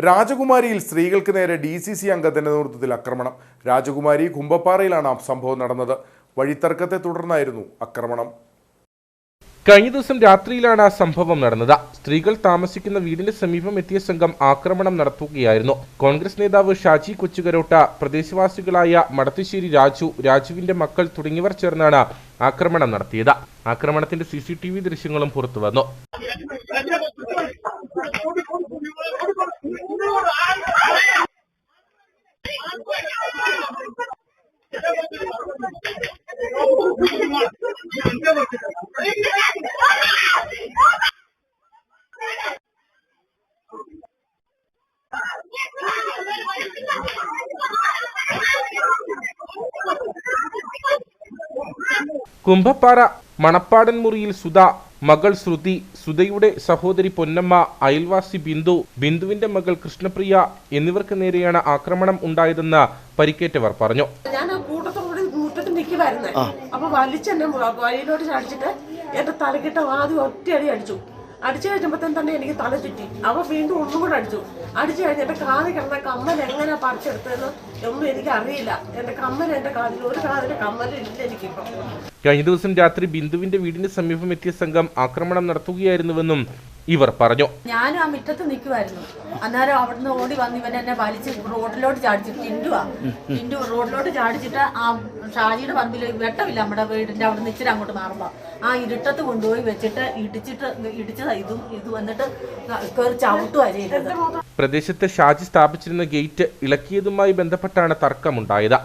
രാജകുമാരിയിൽ സ്ത്രീകൾക്ക് നേരെ DCC അംഗത്തിന്റെ നേതൃത്വത്തിൽ ആക്രമണം. രാജകുമാരി കുമ്പപ്പാറയിലാണ് സംഭവം നടന്നത്. വഴിത്തർക്കത്തെ തുടർന്നായിരുന്നു ആക്രമണം. കഴിഞ്ഞ ദിവസം രാത്രിയിലാണ് സംഭവം നടന്നത്. സ്ത്രീകൾ താമസിക്കുന്ന വീടിന് സമീപം എത്തിയ സംഘം ആക്രമണം നടത്തുകയായിരുന്നു. കോൺഗ്രസ് നേതാവ് ഷാജി കൊച്ചുകരോട്ട, പ്രദേശവാസികളായ മടത്തുശ്ശേരി രാജു, രാജുവിന്റെ മക്കൾ തുടങ്ങിയവർ ചേർന്നാണ് ആക്രമണം നടത്തിയത്. ആക്രമണത്തിന്റെ CCTV ദൃശ്യങ്ങളും പുറത്തുവന്നു. കുമ്പപ്പാറ മണപ്പാടൻ മുറിയിൽ സുധ, മകൾ ശ്രുതി, സുധയുടെ സഹോദരി പൊന്നമ്മ, അയൽവാസി ബിന്ദു, ബിന്ദുവിന്റെ മകൾ കൃഷ്ണപ്രിയ എന്നിവർക്ക് നേരെയാണ് ആക്രമണം ഉണ്ടായതെന്ന് പരിക്കേറ്റവർ പറഞ്ഞു. ഞാൻ ആ കൂട്ടത്തോടെ മുറ്റത്ത് നിൽക്കുമായിരുന്നു. അപ്പൊ വലിച്ചെന്നെ വഴിയിലോട്ട് ചാടിച്ചിട്ട് എന്റെ തലക്കിട്ട ആദ്യം ഒറ്റയടി അടിച്ചു കഴിഞ്ഞപ്പോഴത്തേന് തന്നെ എനിക്ക് തല ചുറ്റി. അവ വീണ്ടും ഒന്നും കൂടെ അടിച്ചു കഴിഞ്ഞ് എന്റെ കാലിൽ കിടന്ന കമ്മൽ എങ്ങനെ പറിച്ചെടുത്തതെന്ന് ഒന്നും എനിക്ക് അറിയില്ല. എന്റെ കമ്മൽ എന്റെ കാലിൽ ഒരു കാലിന്റെ കമ്മലില്ല എനിക്കിപ്പോ. കഴിഞ്ഞ ദിവസം രാത്രി ബിന്ദുവിന്റെ വീടിന് സമീപം എത്തിയ സംഘം ആക്രമണം നടത്തുകയായിരുന്നുവെന്നും ഇവർ പറഞ്ഞു. ഞാനും ആ മുറ്റത്ത് നിൽക്കുമായിരുന്നു. അന്നേരം അവിടുന്ന് ഓടി വന്ന് ഇവൻ എന്നെ വലിച്ച് റോഡിലോട്ട് ചാടിച്ചിട്ട് ടിൻഡു റോഡിലോട്ട് ചാടിച്ചിട്ട് ആ ഷാജിയുടെ പറമ്പിൽ വെട്ടമില്ല നമ്മുടെ വീടിന്റെ അവിടെ നിന്ന് ഇച്ചിരി അങ്ങോട്ട് മാറുമ്പോൾ ആ ഇരുട്ടത്ത് കൊണ്ടുപോയി വെച്ചിട്ട് ഇടിച്ചതാ. ഇത് വന്നിട്ട് കയറി ചവിട്ടുക ചെയ്തത്. പ്രദേശത്ത് ഷാജി സ്ഥാപിച്ചിരുന്ന ഗേറ്റ് ഇളക്കിയതുമായി ബന്ധപ്പെട്ടാണ് തർക്കമുണ്ടായത്.